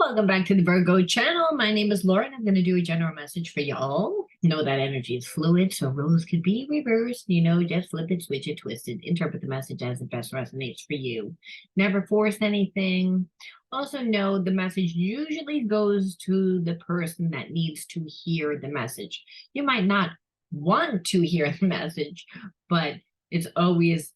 Welcome back to the Virgo channel. My name is Laura, and I'm going to do a general message for y'all. Know that energy is fluid, so roles could be reversed. Just flip it, switch it, twist it. Interpret the message as it best resonates for you. Never force anything. Also know the message usually goes to the person that needs to hear the message. You might not want to hear the message, but it's always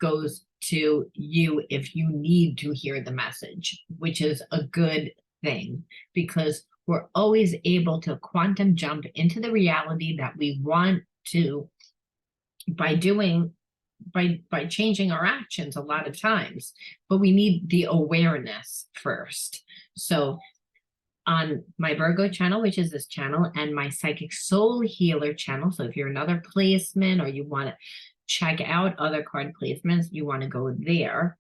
goes to you if you need to hear the message, which is a good thing because we're always able to quantum jump into the reality that we want to by changing our actions a lot of times, but we need the awareness first. So on my Virgo channel, which is this channel, and my Psychic Soul Healer channel, so if you're another placement or you want to check out other card placements, you want to go there.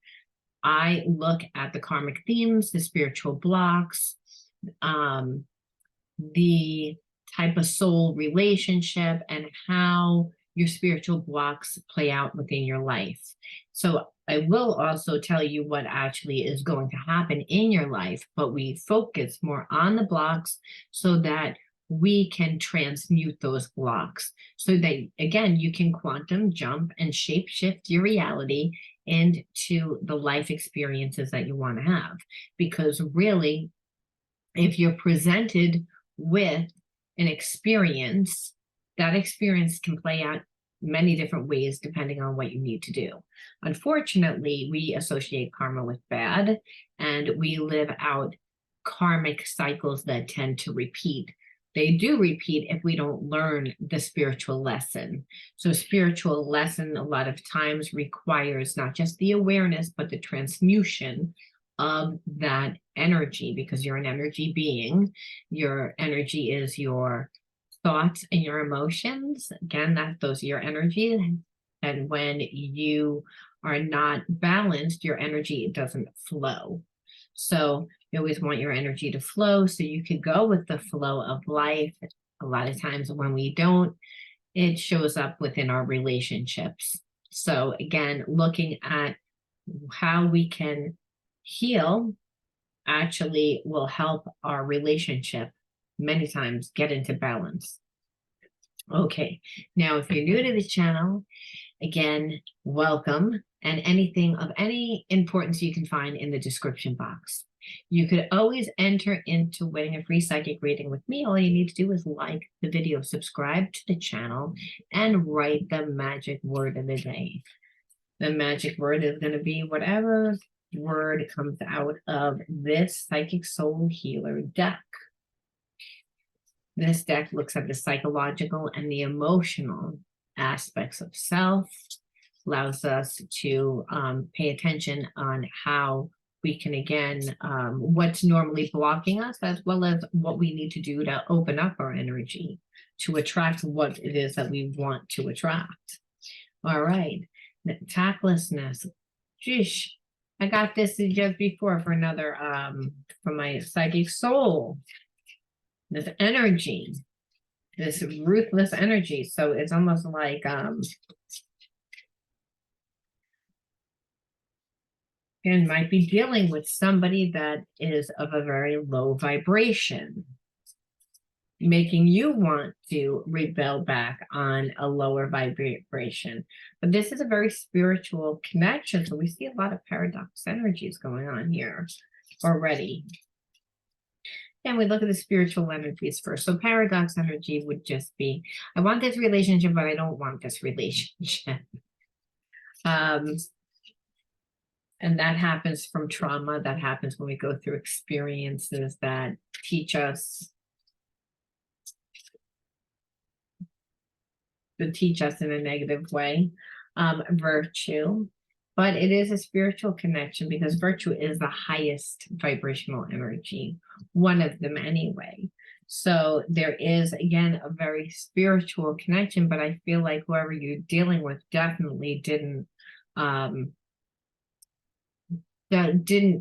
I look at the karmic themes, the spiritual blocks, the type of soul relationship, and how your spiritual blocks play out within your life. So I will also tell you what actually is going to happen in your life, but we focus more on the blocks so that we can transmute those blocks so that, again, you can quantum jump and shape shift your reality into the life experiences that you want to have. Because really, if you're presented with an experience, that experience can play out many different ways depending on what you need to do. Unfortunately, we associate karma with bad, and we live out karmic cycles that tend to repeat. They do repeat if we don't learn the spiritual lesson. So spiritual lesson a lot of times requires not just the awareness, but the transmutation of that energy, because you're an energy being. Your energy is your thoughts and your emotions. Again, those are your energy. And when you are not balanced, your energy doesn't flow. So you always want your energy to flow so you could go with the flow of life. A lot of times when we don't, it shows up within our relationships. So again, looking at how we can heal actually will help our relationship many times get into balance. Okay, now if you're new to this channel, again, welcome. And anything of any importance you can find in the description box. You could always enter into winning a free psychic reading with me. All you need to do is like the video, subscribe to the channel, and write the magic word of the day. The magic word is going to be whatever word comes out of this Psychic Soul Healer deck. This deck looks at the psychological and the emotional aspects of self, allows us to pay attention on how we can, again, what's normally blocking us, as well as what we need to do to open up our energy to attract what it is that we want to attract. All right, tactlessness. Jeez, I got this just before for another, for my Psychic Soul. This energy, this ruthless energy. So it's almost like, and might be dealing with somebody that is of a very low vibration, making you want to rebel back on a lower vibration. But this is a very spiritual connection. So we see a lot of paradox energies going on here already. And we look at the spiritual energies first. So paradox energy would just be, I want this relationship, but I don't want this relationship. And that happens from trauma. That happens when we go through experiences that teach us in a negative way. Virtue, but it is a spiritual connection because virtue is the highest vibrational energy, one of them anyway. So there is, again, a very spiritual connection, but I feel like whoever you're dealing with definitely didn't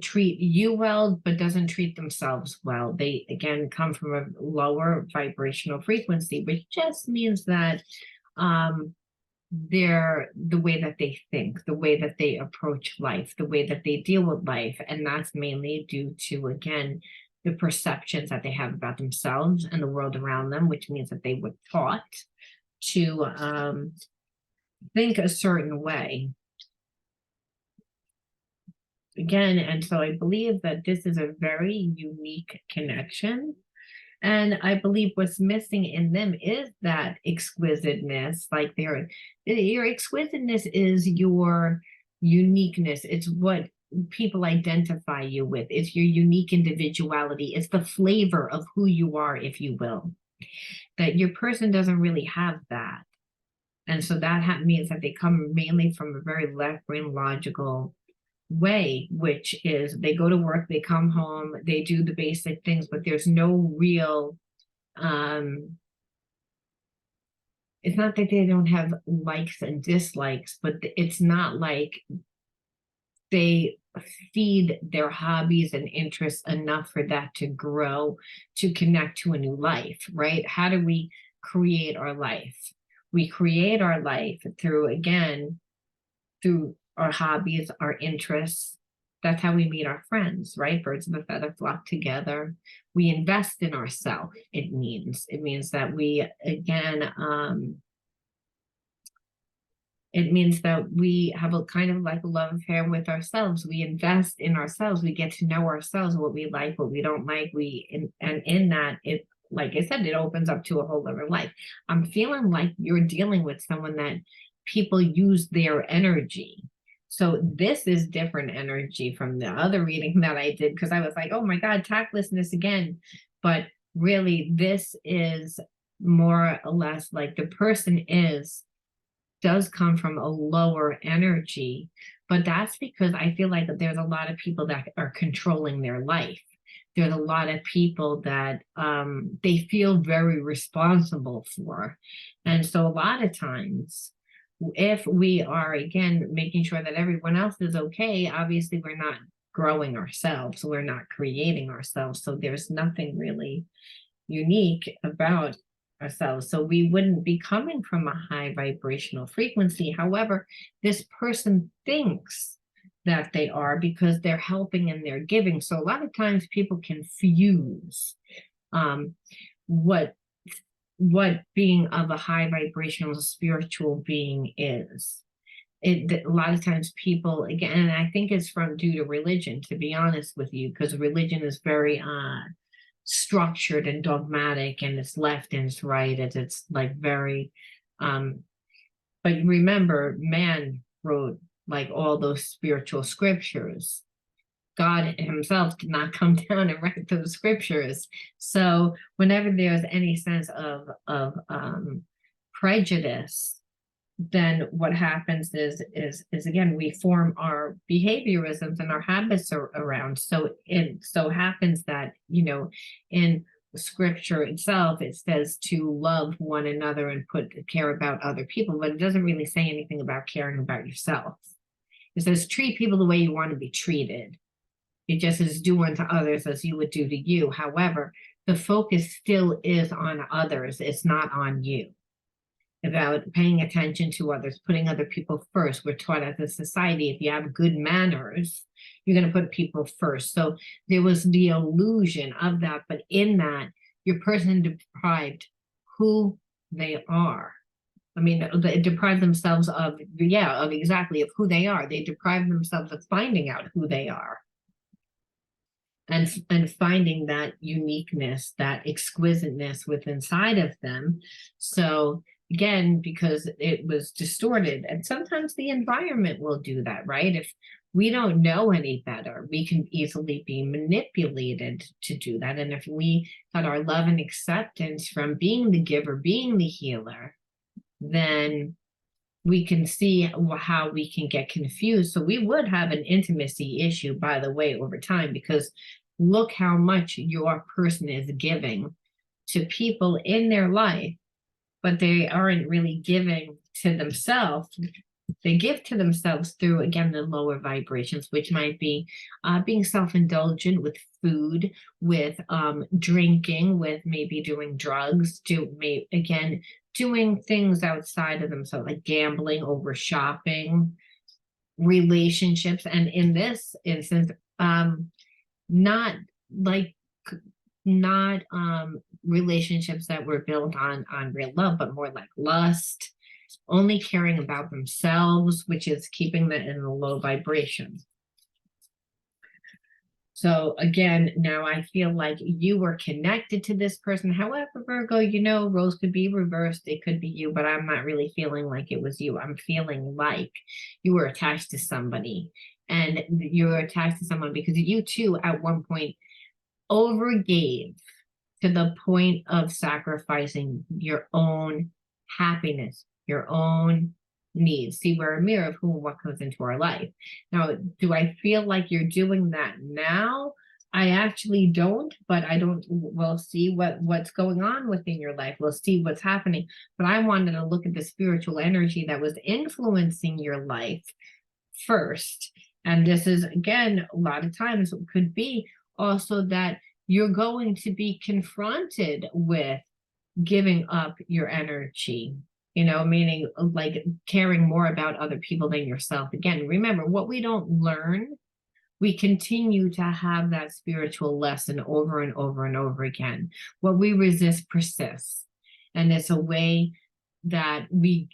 treat you well, but doesn't treat themselves well. They, again, come from a lower vibrational frequency, which just means that they're the way that they think, the way that they approach life, the way that they deal with life. And that's mainly due to, again, the perceptions that they have about themselves and the world around them, which means that they were taught to think a certain way. Again, and so I believe that this is a very unique connection. And I believe what's missing in them is that exquisiteness. Like your exquisiteness is your uniqueness. It's what people identify you with. It's your unique individuality. It's the flavor of who you are, if you will. That your person doesn't really have that. And so that means that they come mainly from a very left-brain logical way, which is they go to work, they come home, they do the basic things, but there's no real it's not that they don't have likes and dislikes, but it's not like they feed their hobbies and interests enough for that to grow, to connect to a new life, right? How do we create our life? We create our life through, again, through our hobbies, our interests. That's how we meet our friends, right? Birds of a feather flock together. We invest in ourselves. It means that we, again, it means that we have a kind of like a love affair with ourselves. We invest in ourselves. We get to know ourselves, what we like, what we don't like. And in that, it, like I said, it opens up to a whole other life. I'm feeling like you're dealing with someone that people use their energy. So this is different energy from the other reading that I did, because I was like, oh my God, tactlessness again. But really, this is more or less like the person does come from a lower energy, but that's because I feel like there's a lot of people that are controlling their life. There's a lot of people that they feel very responsible for. And so a lot of times, if we are, again, making sure that everyone else is okay, obviously we're not growing ourselves, we're not creating ourselves. So there's nothing really unique about ourselves. So we wouldn't be coming from a high vibrational frequency. However, this person thinks that they are because they're helping and they're giving. So a lot of times people confuse what being of a high vibrational spiritual being is. A lot of times people, again, and I think it's due to religion, to be honest with you, because religion is very structured and dogmatic, and it's left and it's right, it's like very but remember, man wrote like all those spiritual scriptures. God himself did not come down and write those scriptures. So whenever there's any sense of prejudice, then what happens is again, we form our behaviorisms and our habits around. So it so happens that, in scripture itself, it says to love one another and care about other people, but it doesn't really say anything about caring about yourself. It says treat people the way you want to be treated. It just says do unto others as you would do to you. However, the focus still is on others. It's not on you. About paying attention to others, putting other people first. We're taught as a society, if you have good manners, you're going to put people first. So there was the illusion of that, but in that, your person deprived who they are. I mean, they deprive themselves of exactly of who they are. They deprive themselves of finding out who they are. And finding that uniqueness, that exquisiteness within inside of them. So again, because it was distorted, and sometimes the environment will do that, right? If we don't know any better, we can easily be manipulated to do that. And if we got our love and acceptance from being the giver, being the healer, then we can see how we can get confused. So we would have an intimacy issue, by the way, over time, because look how much your person is giving to people in their life, but they aren't really giving to themselves. They give to themselves through, again, the lower vibrations, which might be being self-indulgent with food, with drinking, with maybe doing drugs, doing things outside of themselves, like gambling, over shopping, relationships. And in this instance, not like not relationships that were built on real love, but more like lust, only caring about themselves, which is keeping them in a low vibration. So again, now I feel like you were connected to this person. However, Virgo, you know, roles could be reversed. It could be you, but I'm not really feeling like it was you. I'm feeling like you were attached to somebody, and you were attached to someone because you too at one point overgave to the point of sacrificing your own happiness, your own needs. See, we're a mirror of who and what comes into our life. Now, do I feel like you're doing that now? I actually don't, but I don't. We'll see what's going on within your life. We'll see what's happening. But I wanted to look at the spiritual energy that was influencing your life first. And this is, again, a lot of times it could be also that you're going to be confronted with giving up your energy, you know, meaning like caring more about other people than yourself. Again, remember, what we don't learn, we continue to have that spiritual lesson over and over and over again. What we resist persists. And it's a way that we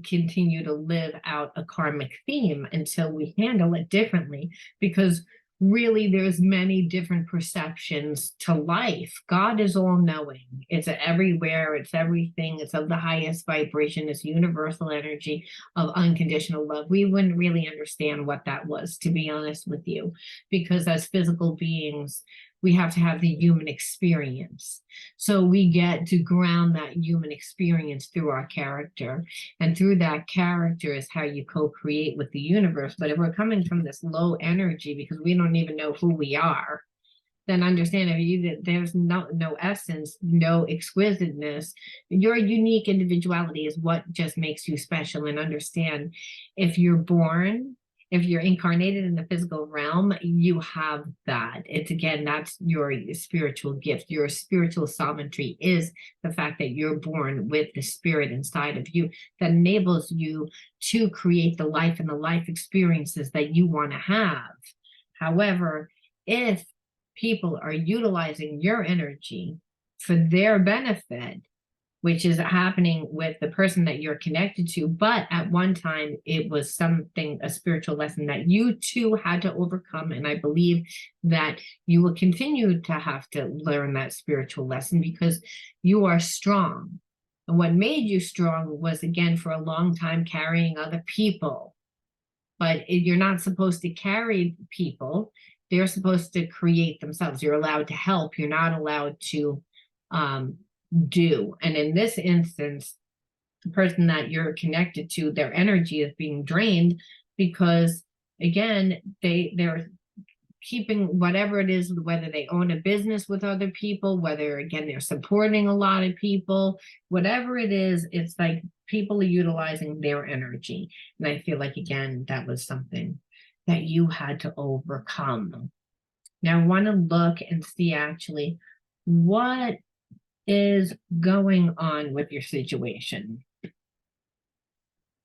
continue to live out a karmic theme until we handle it differently, because really there's many different perceptions to life. God is all knowing. It's everywhere, it's everything, it's of the highest vibration, it's universal energy of unconditional love. We wouldn't really understand what that was, to be honest with you, because as physical beings we have to have the human experience. So we get to ground that human experience through our character. And through that character is how you co-create with the universe. But if we're coming from this low energy because we don't even know who we are, then understand if there's no essence, no exquisiteness. Your unique individuality is what just makes you special. And understand, if you're incarnated in the physical realm, you have that. It's, again, that's your spiritual gift. Your spiritual sovereignty is the fact that you're born with the spirit inside of you that enables you to create the life and the life experiences that you want to have. However, if people are utilizing your energy for their benefit, which is happening with the person that you're connected to, but at one time it was something, a spiritual lesson that you too had to overcome. And I believe that you will continue to have to learn that spiritual lesson because you are strong. And what made you strong was, again, for a long time carrying other people. But you're not supposed to carry people. They're supposed to create themselves. You're allowed to help. You're not allowed to do. And in this instance, the person that you're connected to, their energy is being drained because, again, they're keeping whatever it is, whether they own a business with other people, whether, again, they're supporting a lot of people, whatever it is, it's like people are utilizing their energy. And I feel like, again, that was something that you had to overcome. Now I want to look and see actually what is going on with your situation.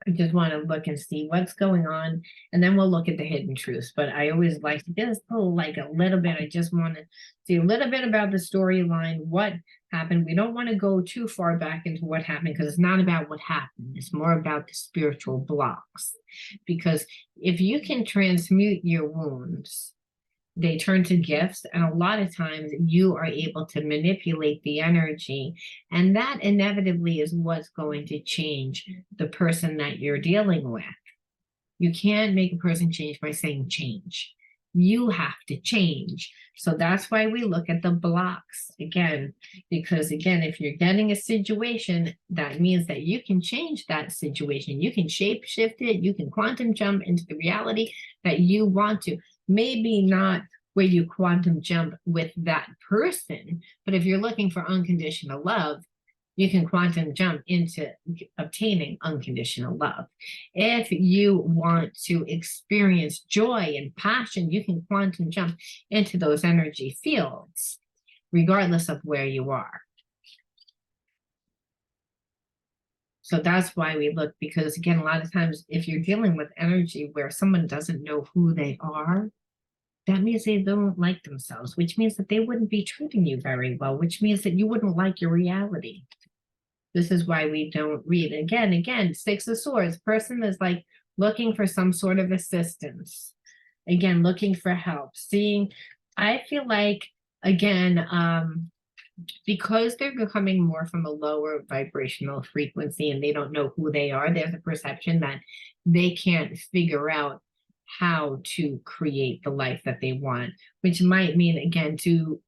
I just want to look and see what's going on, and then we'll look at the hidden truths. But I always like to just pull like a little bit. I just want to see a little bit about the storyline, what happened. We don't want to go too far back into what happened because it's not about what happened. It's more about the spiritual blocks. Because if you can transmute your wounds, they turn to gifts, and a lot of times you are able to manipulate the energy, and that inevitably is what's going to change the person that you're dealing with. You can't make a person change by saying change. You have to change. So that's why we look at the blocks again, because again, if you're getting a situation, that means that you can change that situation. You can shape shift it. You can quantum jump into the reality that you want to. Maybe not where you quantum jump with that person, but if you're looking for unconditional love, you can quantum jump into obtaining unconditional love. If you want to experience joy and passion, you can quantum jump into those energy fields, regardless of where you are. So that's why we look, because again, a lot of times if you're dealing with energy where someone doesn't know who they are, that means they don't like themselves, which means that they wouldn't be treating you very well, which means that you wouldn't like your reality. This is why we don't read. Again, Six of Swords. Person is like looking for some sort of assistance. Again, looking for help. Seeing, I feel like, again, because they're coming more from a lower vibrational frequency and they don't know who they are, there's a perception that they can't figure out how to create the life that they want, which might mean, again, to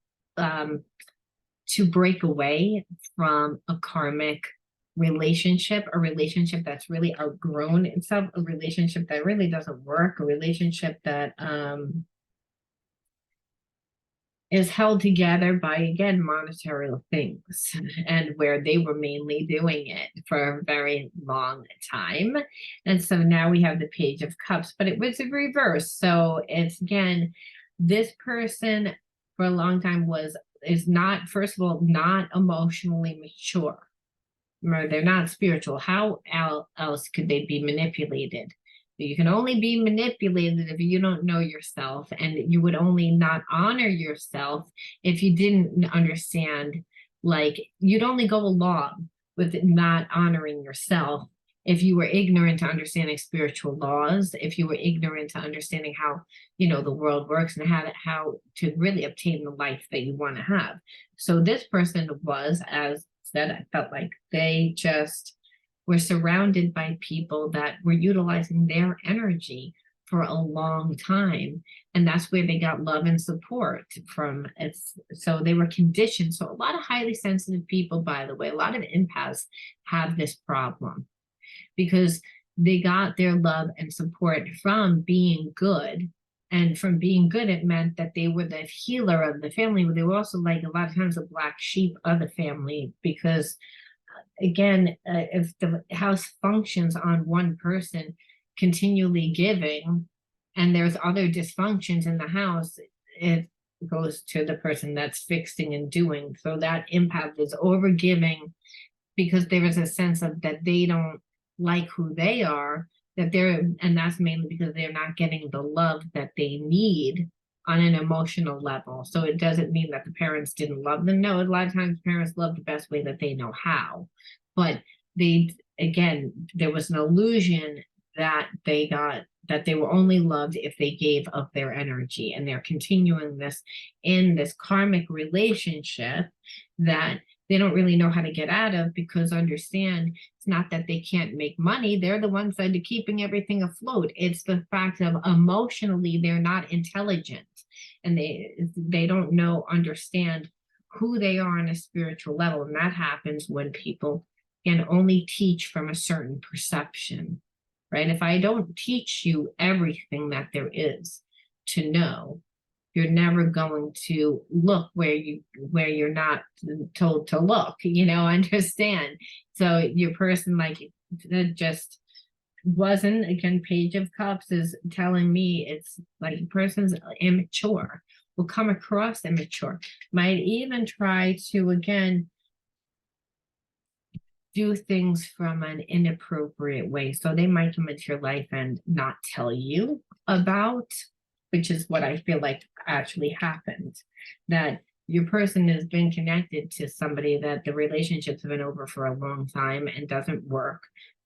break away from a karmic relationship, a relationship that's really outgrown itself, a relationship that really doesn't work, a relationship that is held together by, again, monetary things, and where they were mainly doing it for a very long time. And so now we have the Page of Cups, but it was a reverse. So it's, again, this person for a long time is not, first of all, not emotionally mature. Remember, they're not spiritual. How else could they be manipulated? You can only be manipulated if you don't know yourself, and you would only not honor yourself if you didn't understand. Like, you'd only go along with not honoring yourself if you were ignorant to understanding spiritual laws, if you were ignorant to understanding how, the world works and how to really obtain the life that you want to have. So this person was, as said, I felt like they just were surrounded by people that were utilizing their energy for a long time. And that's where they got love and support from. So they were conditioned. So a lot of highly sensitive people, by the way, a lot of empaths have this problem because they got their love and support from being good. And from being good, it meant that they were the healer of the family, but they were also, like, a lot of times, the black sheep of the family, because again, if the house functions on one person continually giving, and there's other dysfunctions in the house, it goes to the person that's fixing and doing. So that empath is over giving because there is a sense of that they don't like who they are, and that's mainly because they're not getting the love that they need on an emotional level. So it doesn't mean that the parents didn't love them. No, a lot of times parents love the best way that they know how. But there was an illusion that they were only loved if they gave of their energy. And they're continuing this in this karmic relationship that they don't really know how to get out of, because understand, it's not that they can't make money. They're the ones that are keeping everything afloat. It's the fact of emotionally, they're not intelligent, and they don't understand who they are on a spiritual level. And that happens when people can only teach from a certain perception, right? If I don't teach you everything that there is to know, you're never going to look where you're not told to look, understand. So your person, like, that just wasn't, again, Page of Cups is telling me it's like a person's immature, will come across immature, might even try to, again, do things from an inappropriate way. So they might come into your life and not tell you about, which is what I feel like actually happened, that your person has been connected to somebody that the relationships have been over for a long time and doesn't work.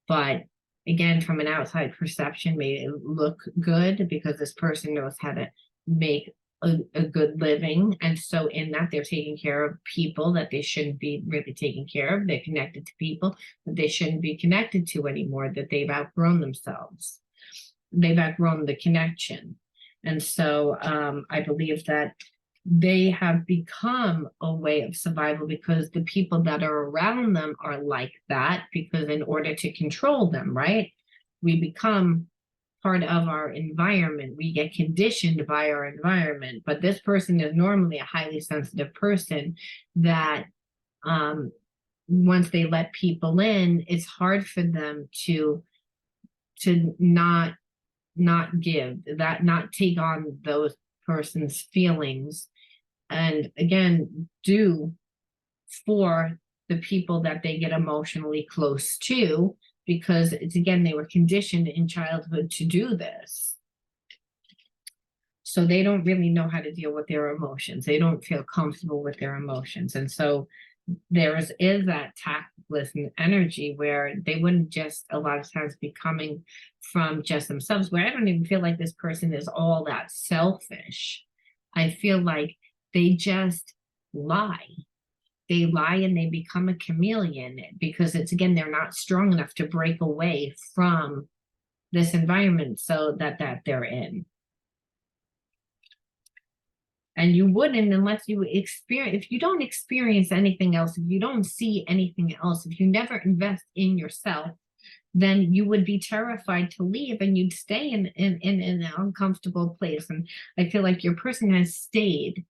But again, from an outside perception, may look good because this person knows how to make a good living. And so in that, they're taking care of people that they shouldn't be really taking care of. They're connected to people that they shouldn't be connected to anymore, that they've outgrown themselves. They've outgrown the connection. And so I believe that they have become a way of survival because the people that are around them are like that, because in order to control them, right, we become part of our environment. We get conditioned by our environment. But this person is normally a highly sensitive person that once they let people in, it's hard for them to not give that, not take on those person's feelings, and again, do for the people that they get emotionally close to, because it's, again, they were conditioned in childhood to do this. So they don't really know how to deal with their emotions. They don't feel comfortable with their emotions. And so is that tactless energy where they wouldn't just a lot of times be coming from just themselves, where I don't even feel like this person is all that selfish. I feel like they just lie. They lie and they become a chameleon because it's, again, they're not strong enough to break away from this environment so that they're in. And you wouldn't unless you experience, if you don't experience anything else, if you don't see anything else, if you never invest in yourself, then you would be terrified to leave and you'd stay in an uncomfortable place. And I feel like your person has stayed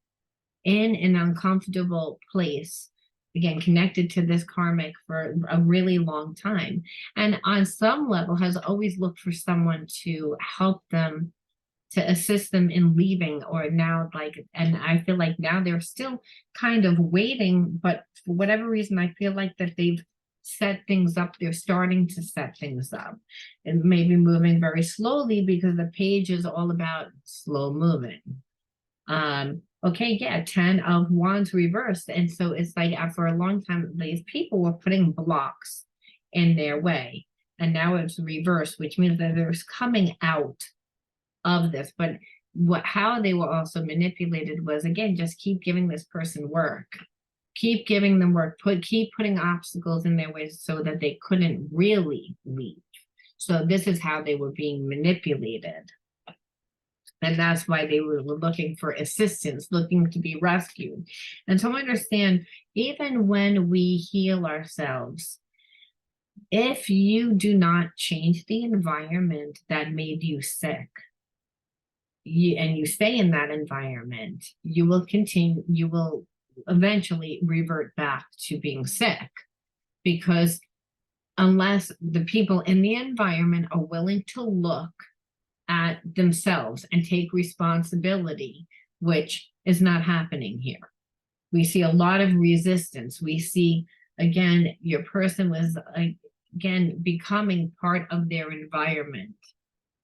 in an uncomfortable place, again, connected to this karmic for a really long time. And on some level has always looked for someone to help them, to assist them in leaving, or now and I feel like now they're still kind of waiting, but for whatever reason, I feel like that they've set things up. They're starting to set things up and maybe moving very slowly because the page is all about slow moving. Okay, yeah, 10 of Wands reversed. And so it's like for a long time, these people were putting blocks in their way. And now it's reversed, which means that there's coming out of this. But how they were also manipulated was, again, just keep giving this person work. Keep giving them work, keep putting obstacles in their way so that they couldn't really leave. So this is how they were being manipulated. And that's why they were looking for assistance, looking to be rescued. And so understand, even when we heal ourselves, if you do not change the environment that made you sick, and you stay in that environment, you will eventually revert back to being sick. Because unless the people in the environment are willing to look at themselves and take responsibility, which is not happening here. We see a lot of resistance. We see, again, your person was, again, becoming part of their environment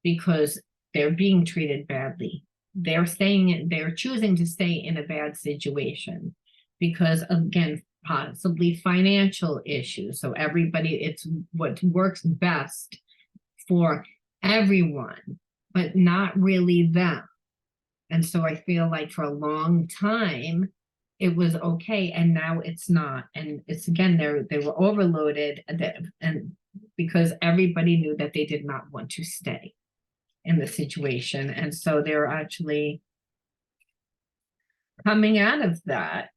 because they're being treated badly. They're choosing to stay in a bad situation because, again, possibly financial issues. So it's what works best for everyone, but not really them. And so I feel like for a long time, it was okay, and now it's not. And it's, again, they were overloaded, and because everybody knew that they did not want to stay in the situation. And so they're actually coming out of that.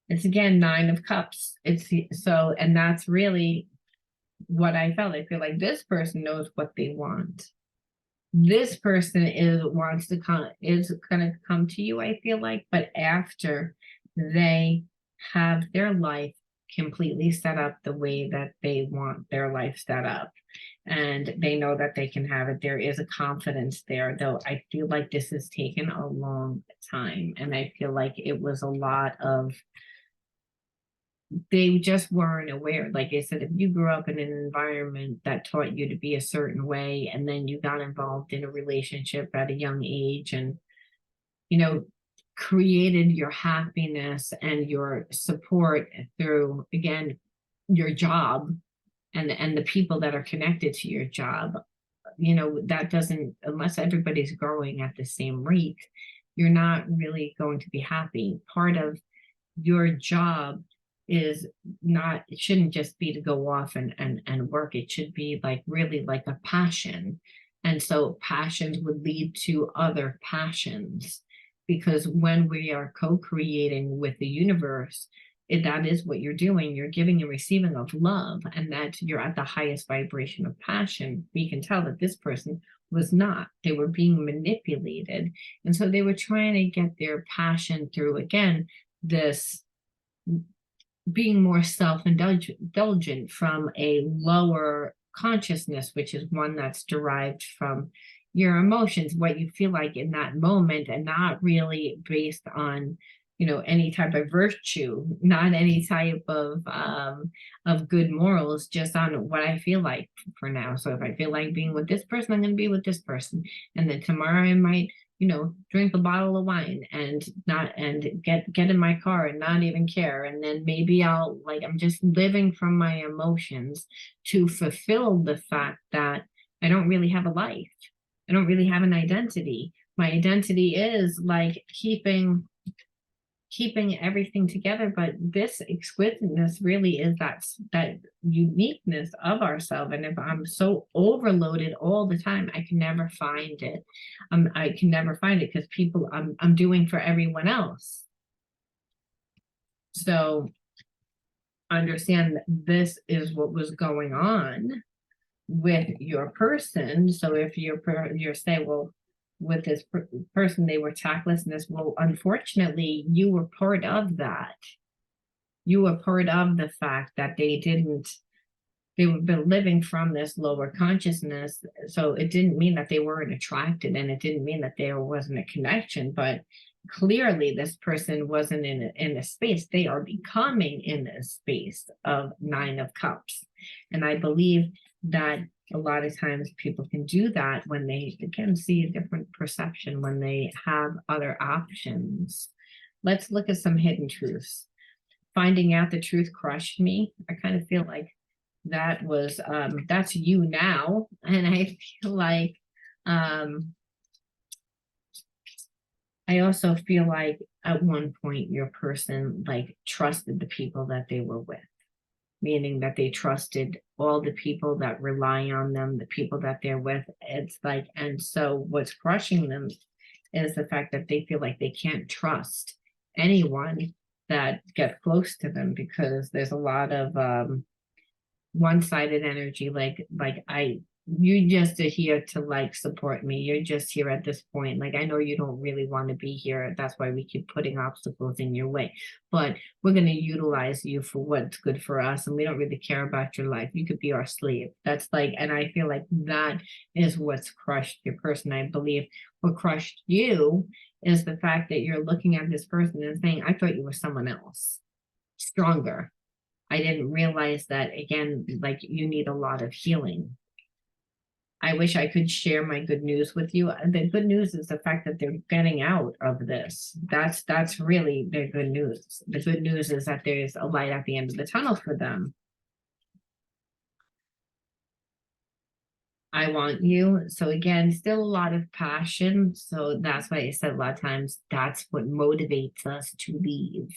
It's, again, 9 of Cups. And that's really what I felt. I feel like this person knows what they want. This person is going to come to you, I feel like, but after they have their life completely set up the way that they want their life set up, and they know that they can have it. There is a confidence there, though I feel like this has taken a long time, and I feel like it was a lot of, they just weren't aware. Like I said, if you grew up in an environment that taught you to be a certain way, and then you got involved in a relationship at a young age and, created your happiness and your support through, again, your job and the people that are connected to your job, that doesn't, unless everybody's growing at the same rate, you're not really going to be happy. Part of your job is not, it shouldn't just be to go off and work. It should be like really like a passion. And so passions would lead to other passions, because when we are co-creating with the universe, that is what you're doing. You're giving and receiving of love, and that you're at the highest vibration of passion. We can tell that this person was not. They were being manipulated. And so they were trying to get their passion through, again, this being more self-indulgent from a lower consciousness, which is one that's derived from your emotions, what you feel like in that moment, and not really based on any type of virtue, not any type of good morals, just on what I feel like for now. So if I feel like being with this person, I'm going to be with this person. And then tomorrow I might, drink a bottle of wine and not, and get in my car and not even care. And then maybe I'm just living from my emotions to fulfill the fact that I don't really have a life. I don't really have an identity. My identity is like keeping everything together, but this exquisiteness really is that uniqueness of ourselves. And if I'm so overloaded all the time, I can never find it. I can never find it because people I'm doing for everyone else. So understand that this is what was going on with your person. So if you're saying, well, with this person, they were tactlessness. Well, unfortunately, you were part of that. You were part of the fact that they've been living from this lower consciousness. So it didn't mean that they weren't attracted, and it didn't mean that there wasn't a connection, but clearly this person wasn't in a space. They are becoming in a space of 9 of Cups. And I believe that a lot of times people can do that when they, again, see a different perception, when they have other options. Let's look at some hidden truths. Finding out the truth crushed me. I kind of feel like that was, that's you now. And I feel like, I also feel like at one point your person like trusted the people that they were with, meaning that they trusted all the people that rely on them, the people that they're with. It's like, and so what's crushing them is the fact that they feel like they can't trust anyone that gets close to them, because there's a lot of one-sided energy. Like you just are here to like support me. You're just here at this point. Like, I know you don't really want to be here. That's why we keep putting obstacles in your way, but we're going to utilize you for what's good for us. And we don't really care about your life. You could be our slave. That's like, and I feel like that is what's crushed your person. I believe what crushed you is the fact that you're looking at this person and saying, I thought you were someone else, stronger. I didn't realize that, again, like you need a lot of healing. I wish I could share my good news with you. The good news is the fact that they're getting out of this. That's really the good news. The good news is that there's a light at the end of the tunnel for them. I want you. So again, still a lot of passion. So that's why I said a lot of times that's what motivates us to leave.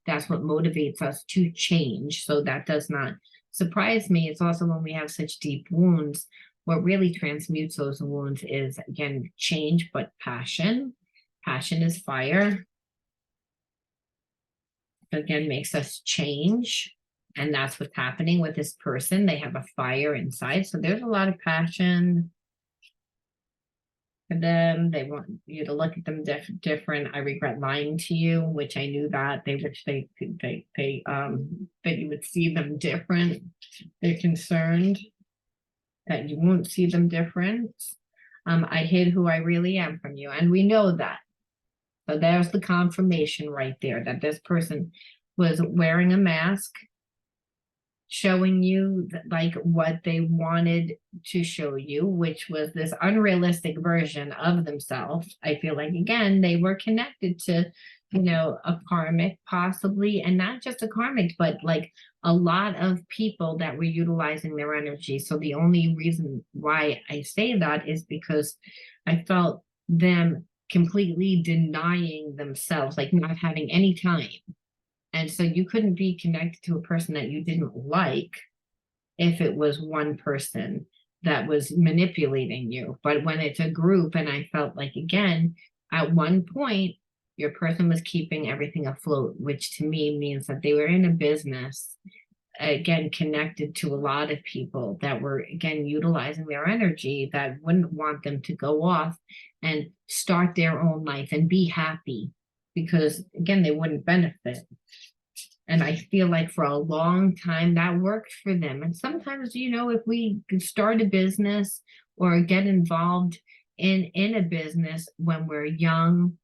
That's what motivates us to change. So that does not surprise me. It's also when we have such deep wounds, what really transmutes those wounds is, again, change, but passion. Passion is fire. Again, makes us change. And that's what's happening with this person. They have a fire inside. So there's a lot of passion for them. They want you to look at them different. I regret lying to you, which I knew that. They wish they could, that you would see them different. They're concerned that you won't see them different. I hid who I really am from you. And we know that. So there's the confirmation right there that this person was wearing a mask, showing you like what they wanted to show you, which was this unrealistic version of themselves. I feel like, again, they were connected to, a karmic possibly, and not just a karmic, but like a lot of people that were utilizing their energy. So the only reason why I say that is because I felt them completely denying themselves, like not having any time. And so you couldn't be connected to a person that you didn't like if it was one person that was manipulating you. But when it's a group, and I felt like, again, at one point, your person was keeping everything afloat, which to me means that they were in a business, again, connected to a lot of people that were, again, utilizing their energy, that wouldn't want them to go off and start their own life and be happy, because, again, they wouldn't benefit. And I feel like for a long time that worked for them. And sometimes, if we start a business or get involved in a business when we're young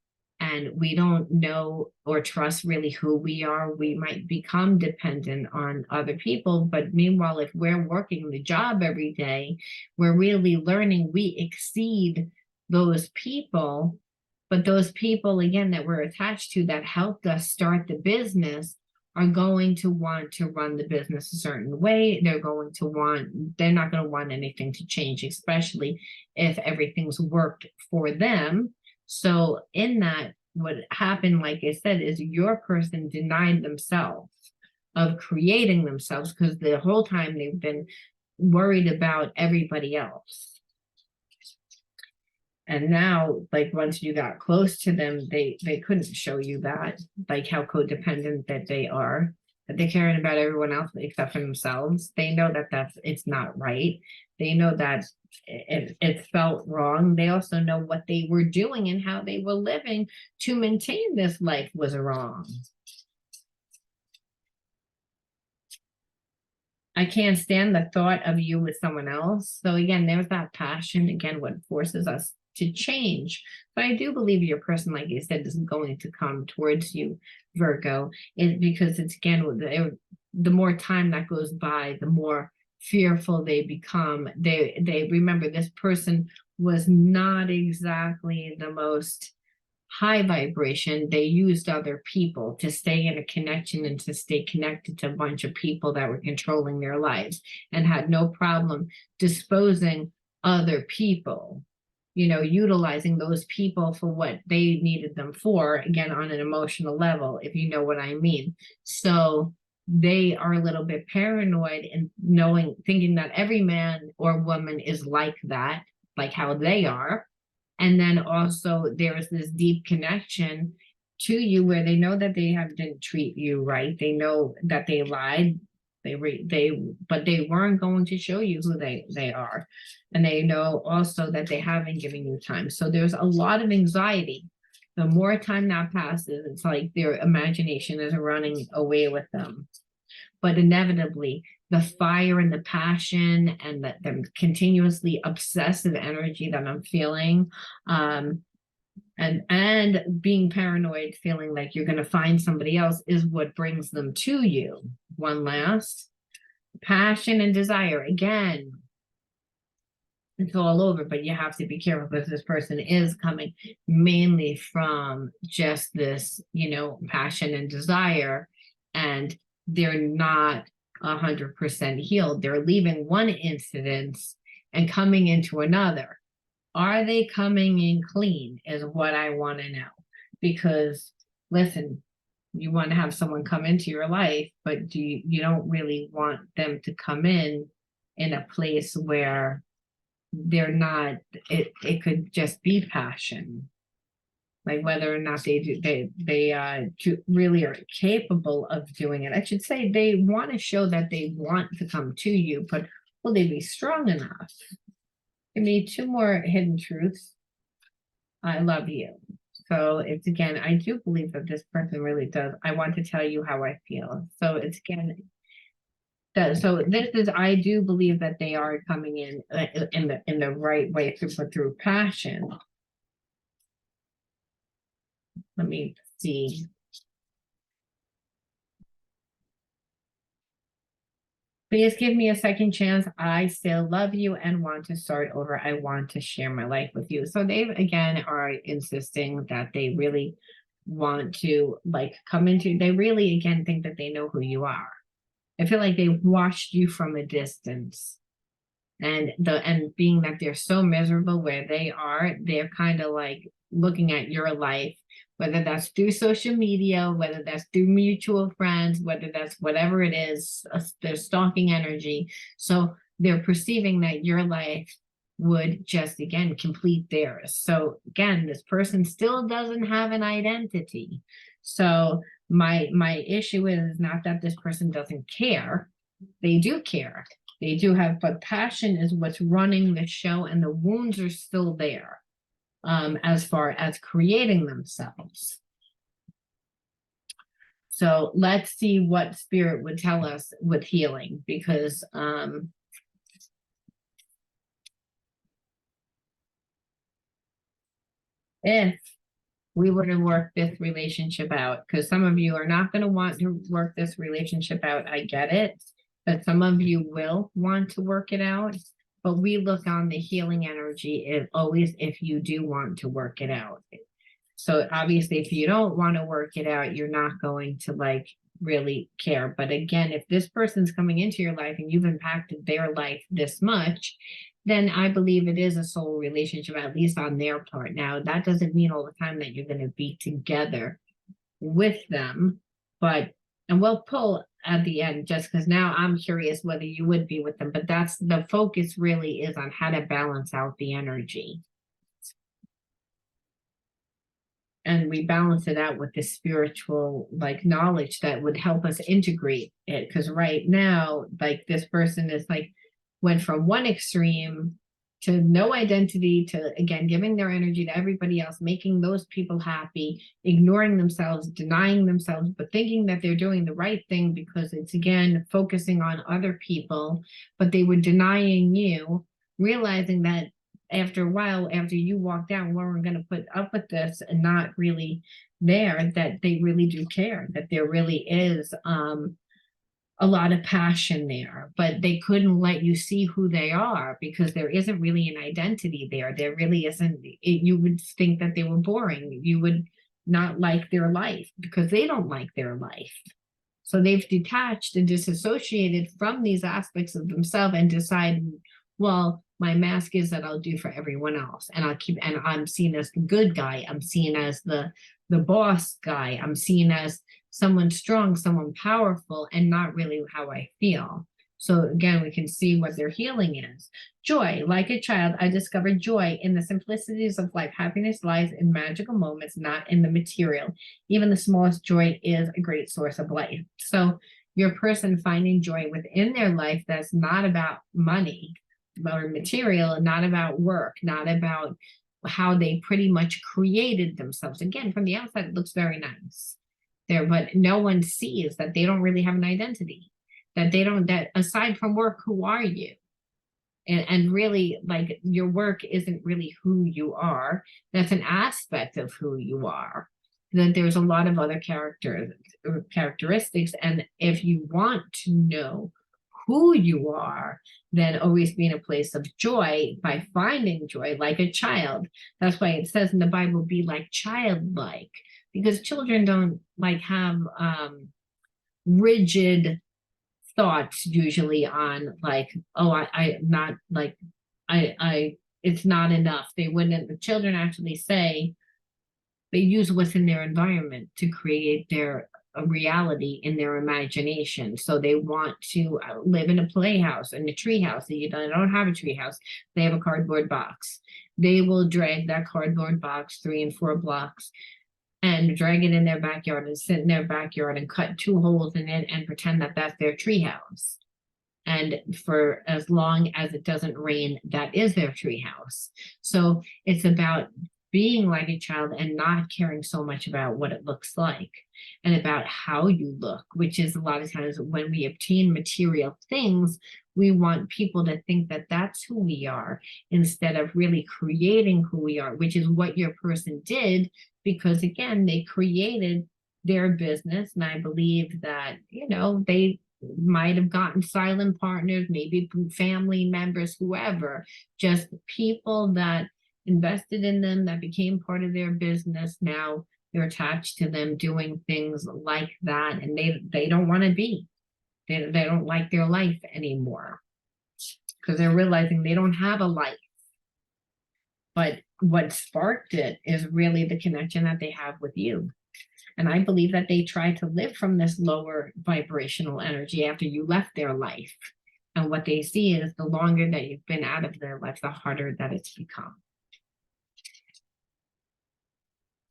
and we don't know or trust really who we are, we might become dependent on other people. But meanwhile, if we're working the job every day, we're really learning, we exceed those people. But those people, again, that we're attached to that helped us start the business are going to want to run the business a certain way. They're not going to want anything to change, especially if everything's worked for them. So in that, what happened, like I said, is your person denied themselves of creating themselves, because the whole time they've been worried about everybody else. And now, like, once you got close to them, they couldn't show you that, like how codependent that they are, that they're caring about everyone else except for themselves. They know that it's not right. They know that it felt wrong. They also know what they were doing and how they were living to maintain this life was wrong. I can't stand the thought of you with someone else. So again, there's that passion, again, what forces us to change. But I do believe your person, like you said, is going to come towards you, Virgo, because it's, again, the more time that goes by, the more fearful they become. They remember this person was not exactly the most high vibration. They used other people to stay in a connection and to stay connected to a bunch of people that were controlling their lives, and had no problem disposing other people, utilizing those people for what they needed them for, again, on an emotional level, if you know what I mean. So they are a little bit paranoid and thinking that every man or woman is like that, like how they are. And then also there is this deep connection to you where they know that didn't treat you right. They know that they lied. But they weren't going to show you who they are. And they know also that they haven't given you time. So there's a lot of anxiety. The more time that passes, it's like their imagination is running away with them. But inevitably, the fire and the passion and the continuously obsessive energy that I'm feeling, and being paranoid, feeling like you're going to find somebody else, is what brings them to you. One last, passion and desire. Again, it's all over, but you have to be careful, because this person is coming mainly from just this, passion and desire, and they're not 100% healed. They're leaving one incident and coming into another. Are they coming in clean is what I want to know. Because listen, you want to have someone come into your life, but you don't really want them to come in a place where they're not, it could just be passion. Like whether or not they really are capable of doing it. I should say they want to show that they want to come to you, but will they be strong enough? Give me two more hidden truths. I love you. So it's, again, I do believe that this person really does. I want to tell you how I feel. So it's, again, so this is, I do believe that they are coming in the right way through passion. Let me see. Please give me a second chance. I still love you and want to start over. I want to share my life with you. So they, again, are insisting that they really want to, like, come into, they really, again, think that they know who you are. I feel like they watched you from a distance. And being that they're so miserable where they are, they're kind of like looking at your life, whether that's through social media, whether that's through mutual friends, whether that's whatever it is, their stalking energy. So they're perceiving that your life would just, again, complete theirs. So again, this person still doesn't have an identity. So my issue is not that this person doesn't care. They do care. They do have, but passion is what's running the show, and the wounds are still there, as far as creating themselves. So let's see what spirit would tell us with healing, because if we were to work this relationship out, because some of you are not going to want to work this relationship out. I get it, but some of you will want to work it out. But we look on the healing energy is always if you do want to work it out. So obviously, if you don't want to work it out, you're not going to like really care. But again, if this person's coming into your life and you've impacted their life this much, then I believe it is a soul relationship, at least on their part. Now, that doesn't mean all the time that you're going to be together with them, but, and we'll pull at the end just because now I'm curious whether you would be with them, but that's the focus really is on how to balance out the energy. And we balance it out with the spiritual like knowledge that would help us integrate it. Because right now, like this person is like went from one extreme to no identity to again giving their energy to everybody else, making those people happy, ignoring themselves, denying themselves, but thinking that they're doing the right thing because it's again focusing on other people, but they were denying you, realizing that after a while, after you walked out, we're going to put up with this and not really there, that they really do care, that there really is a lot of passion there, but they couldn't let you see who they are because there isn't really an identity there. There really isn't. You would think that they were boring. You would not like their life because they don't like their life. So they've detached and disassociated from these aspects of themselves and decided, well, my mask is that I'll do for everyone else. And I'll keep, and I'm seen as the good guy. I'm seen as the boss guy. I'm seen as someone strong, someone powerful, and not really how I feel. So again, we can see what their healing is. Joy, like a child, I discovered joy in the simplicities of life. Happiness lies in magical moments, not in the material. Even the smallest joy is a great source of life. So your person finding joy within their life that's not about money or material, and not about work, not about how they pretty much created themselves. Again, from the outside, it looks very nice there, but no one sees that they don't really have an identity, that they don't, that aside from work, who are you? And really, like, your work isn't really who you are. That's an aspect of who you are. That there's a lot of other characteristics, and if you want to know who you are, then always be in a place of joy by finding joy like a child. That's why it says in the Bible, be like childlike, because children don't like have rigid thoughts usually on like, oh, I'm not like, it's not enough. They wouldn't, the children actually say, they use what's in their environment to create their a reality in their imagination. So they want to live in a playhouse, in a tree house. They don't have a tree house. They have a cardboard box. They will drag that cardboard box 3 and 4 blocks and drag it in their backyard and sit in their backyard and cut 2 holes in it and pretend that that's their tree house. And for as long as it doesn't rain, that is their tree house. So it's about being like a child and not caring so much about what it looks like and about how you look, which is a lot of times when we obtain material things, we want people to think that that's who we are instead of really creating who we are, which is what your person did, because again, they created their business. And I believe that, you know, they might have gotten silent partners, maybe family members, whoever, just people that invested in them, that became part of their business. Now they're attached to them doing things like that, and they don't want to be, they don't like their life anymore because they're realizing they don't have a life. But what sparked it is really the connection that they have with you. And I believe that they try to live from this lower vibrational energy after you left their life. And what they see is the longer that you've been out of their life, the harder that it's become.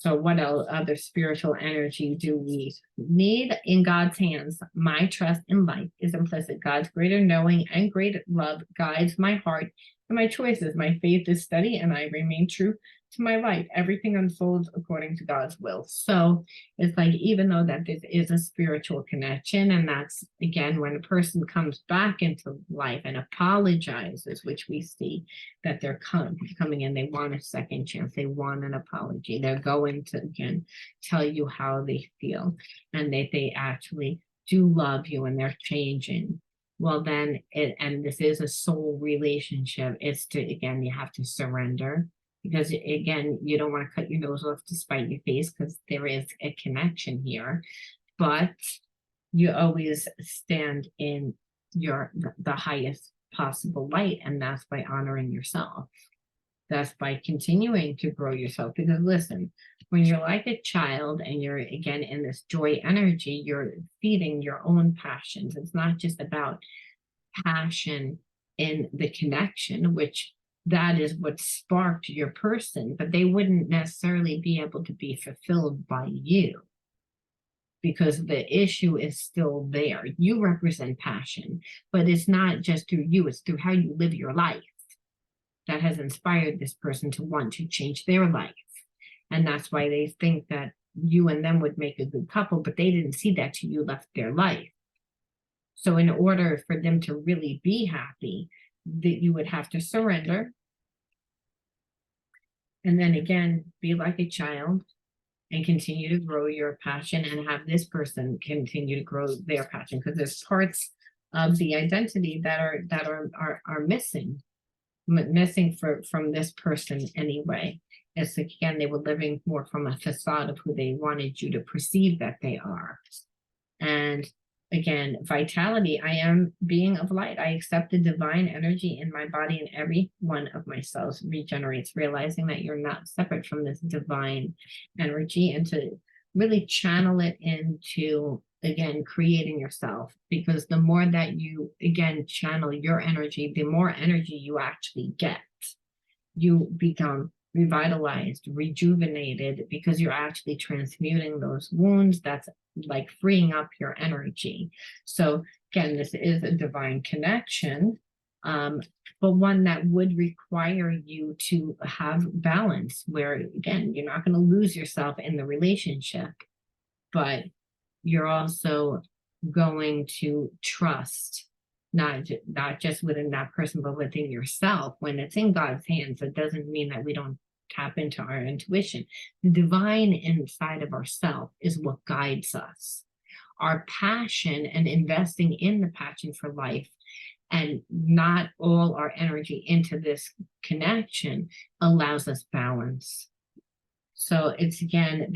So what other spiritual energy do we need? In God's hands, my trust in life is implicit. God's greater knowing and greater love guides my heart and my choices. My faith is steady and I remain true to my life. Everything unfolds according to God's will. So it's like, even though that this is a spiritual connection, and that's again when a person comes back into life and apologizes, which we see that they're coming in, they want a second chance, they want an apology, they're going to again tell you how they feel, and they actually do love you and they're changing. Well, then and this is a soul relationship. It's to, again, you have to surrender, because again, you don't want to cut your nose off to spite your face, because there is a connection here. But you always stand in the highest possible light, and that's by honoring yourself. That's by continuing to grow yourself. Because listen, when you're like a child and you're again in this joy energy, you're feeding your own passions. It's not just about passion in the connection, which that is what sparked your person, but they wouldn't necessarily be able to be fulfilled by you, because the issue is still there. You represent passion, but it's not just through you, it's through how you live your life that has inspired this person to want to change their life. And that's why they think that you and them would make a good couple, but they didn't see that till you left their life. So in order for them to really be happy, that you would have to surrender. And then again, be like a child and continue to grow your passion, and have this person continue to grow their passion, because there's parts of the identity that are missing from this person anyway. It's like, again, they were living more from a facade of who they wanted you to perceive that they are. And again, vitality, I am being of light. I accept the divine energy in my body, and every one of my cells regenerates, realizing that you're not separate from this divine energy, and to really channel it into, again, creating yourself. Because the more that you, again, channel your energy, the more energy you actually get. You become revitalized, rejuvenated, because you're actually transmuting those wounds. That's like freeing up your energy. So again, this is a divine connection, but one that would require you to have balance, where again, you're not going to lose yourself in the relationship, but you're also going to trust not just within that person, but within yourself. When it's in God's hands, it doesn't mean that we don't tap into our intuition. The divine inside of ourselves is what guides us. Our passion and investing in the passion for life, and not all our energy into this connection, allows us balance. So it's, again,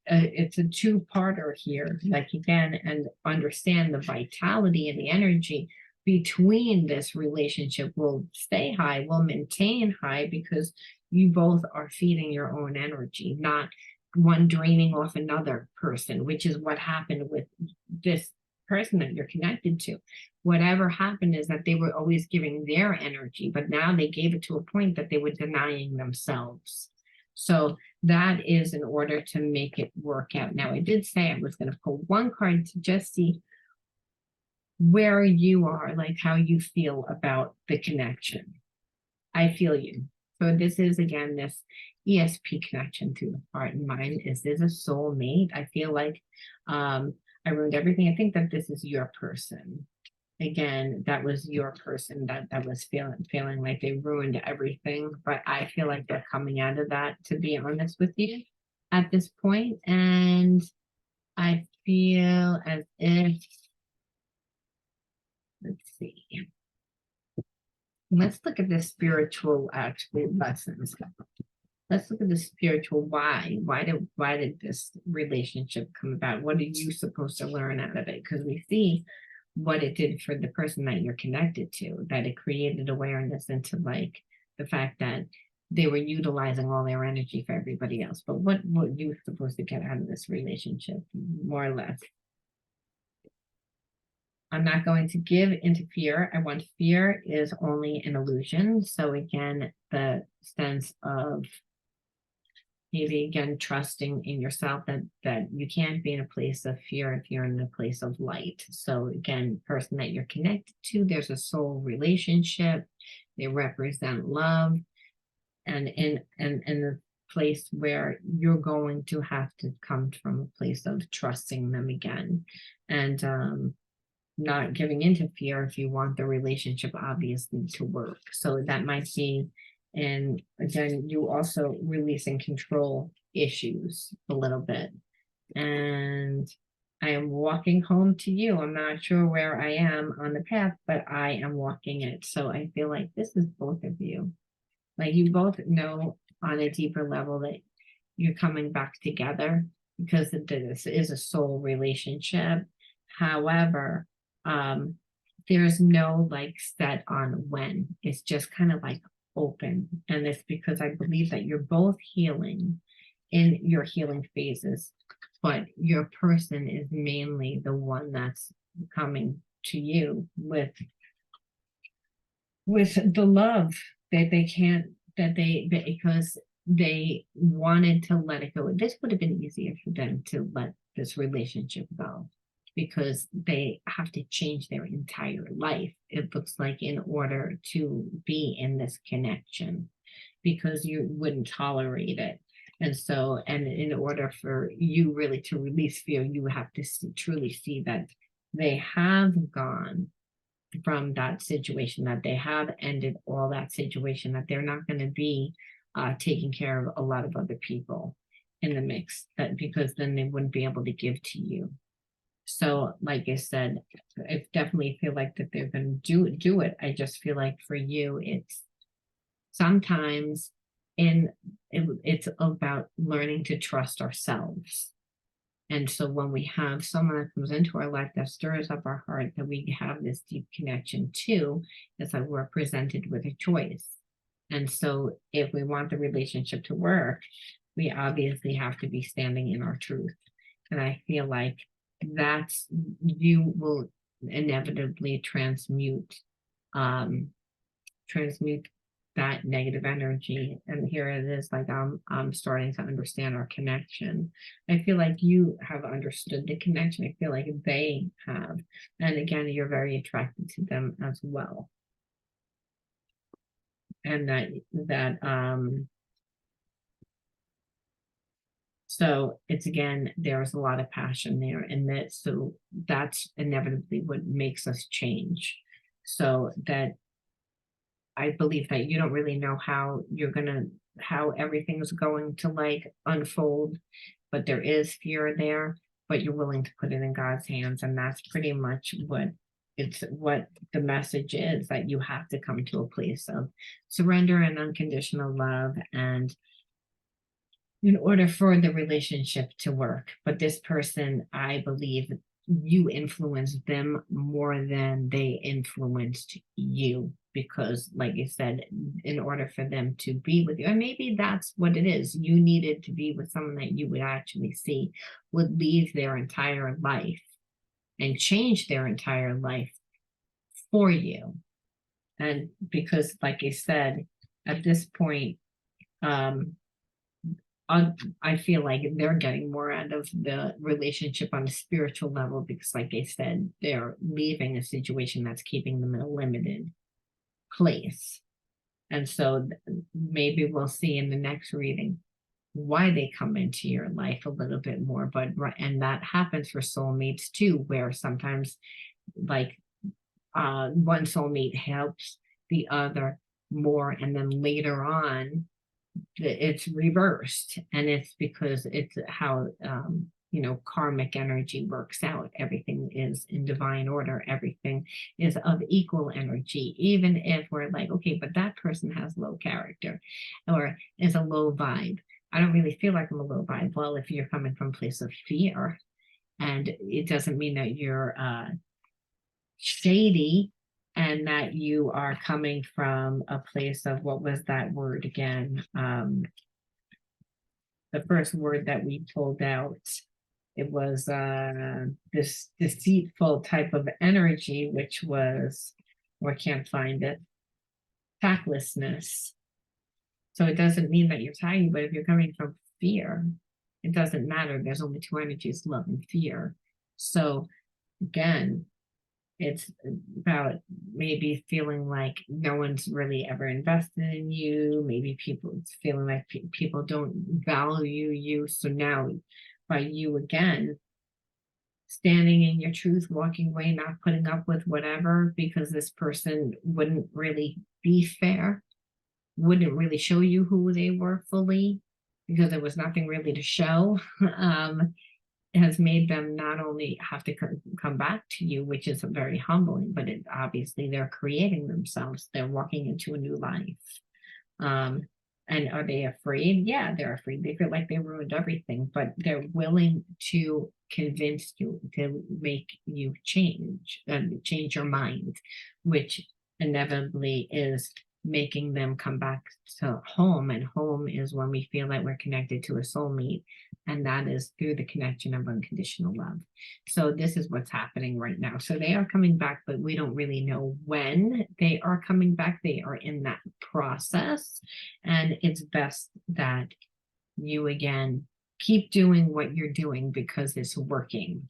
it's a two-parter here, like, again, and understand the vitality and the energy between this relationship will stay high, will maintain high, because you both are feeding your own energy, not one draining off another person, which is what happened with this person that you're connected to. Whatever happened is that they were always giving their energy, but now they gave it to a point that they were denying themselves. So that is in order to make it work out. Now, I did say I was going to pull one card to just see where you are, like how you feel about the connection. I feel you. So this is, again, this ESP connection through the heart and mind. Is this a soulmate? I feel like I ruined everything. I think that this is your person. Again, that was your person that was feeling like they ruined everything. But I feel like they're coming out of that, to be honest with you, at this point. And I feel as if, let's see. Let's look at the spiritual actually lessons. Let's look at the spiritual why. Why did this relationship come about? What are you supposed to learn out of it? Because we see what it did for the person that you're connected to, that it created awareness into, like, the fact that they were utilizing all their energy for everybody else. But what you supposed to get out of this relationship, more or less? I'm not going to give into fear. I want fear is only an illusion. So again, the sense of maybe, again, trusting in yourself, that you can't be in a place of fear if you're in a place of light. So again, person that you're connected to, there's a soul relationship. They represent love, and in the place where you're going to have to come from a place of trusting them again, and not giving into fear if you want the relationship obviously to work. So that might be, and again, you also releasing control issues a little bit. And I am walking home to you. I'm not sure where I am on the path, but I am walking it. So I feel like this is both of you. Like you both know on a deeper level that you're coming back together, because this is a soul relationship. However, there's no like set on when. It's just kind of like open. And it's because I believe that you're both healing in your healing phases, but your person is mainly the one that's coming to you with the love that they can't, because they wanted to let it go. This would have been easier for them to let this relationship go, because they have to change their entire life, it looks like, in order to be in this connection, because you wouldn't tolerate it. And so, and in order for you really to release fear, you have to truly see that they have gone from that situation, that they have ended all that situation, that they're not going to be taking care of a lot of other people in the mix, that because then they wouldn't be able to give to you. So like I said, I definitely feel like that they're going to do it. I just feel like for you, it's sometimes it's about learning to trust ourselves. And so when we have someone that comes into our life that stirs up our heart, that we have this deep connection to, it's like we're presented with a choice. And so if we want the relationship to work, we obviously have to be standing in our truth. And I feel like that's, you will inevitably transmute that negative energy. And here it is, like I'm starting to understand our connection. I feel like you have understood the connection. I feel like they have. And again, you're very attracted to them as well. And so it's, again, there's a lot of passion there, and so that's inevitably what makes us change. So that I believe that you don't really know how everything's going to like unfold, but there is fear there, but you're willing to put it in God's hands. And that's pretty much what the message is, that you have to come to a place of surrender and unconditional love, and in order for the relationship to work. But this person, I believe, you influenced them more than they influenced you, because like you said, in order for them to be with you, and maybe that's what it is, you needed to be with someone that you would actually see would leave their entire life and change their entire life for you. And because like I said, at this point, I feel like they're getting more out of the relationship on a spiritual level, because like I said, they're leaving a situation that's keeping them in a limited place. And so maybe we'll see in the next reading why they come into your life a little bit more. But and that happens for soulmates too, where sometimes like one soulmate helps the other more, and then later on it's reversed, and it's because it's how karmic energy works out. Everything is in divine order, everything is of equal energy, even if we're like, okay, but that person has low character or is a low vibe. I don't really feel like I'm a low vibe. Well, if you're coming from a place of fear, and it doesn't mean that you're shady, and that you are coming from a place of, what was that word again? The first word that we pulled out, it was this deceitful type of energy, which was, or I can't find it, tactlessness. So it doesn't mean that you're tacky, but if you're coming from fear, it doesn't matter. There's only two energies, love and fear. So again, It's about maybe feeling like no one's really ever invested in you. Maybe people it's feeling like people don't value you. So now, by you again standing in your truth, walking away, not putting up with whatever, because this person wouldn't really be fair, wouldn't really show you who they were fully, because there was nothing really to show. Has made them not only have to come back to you, which is very humbling, but it obviously they're creating themselves. They're walking into a new life. Um, and are they afraid? Yeah, they're afraid. They feel like they ruined everything, but they're willing to convince you, to make you change and change your mind, which inevitably is making them come back to home. And home is when we feel like we're connected to a soulmate, and that is through the connection of unconditional love. So this is what's happening right now. So they are coming back, but we don't really know when they are coming back. They are in that process, and it's best that you again keep doing what you're doing because it's working.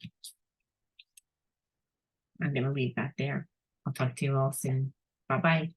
I'm going to leave that there. I'll talk to you all soon. Bye-bye.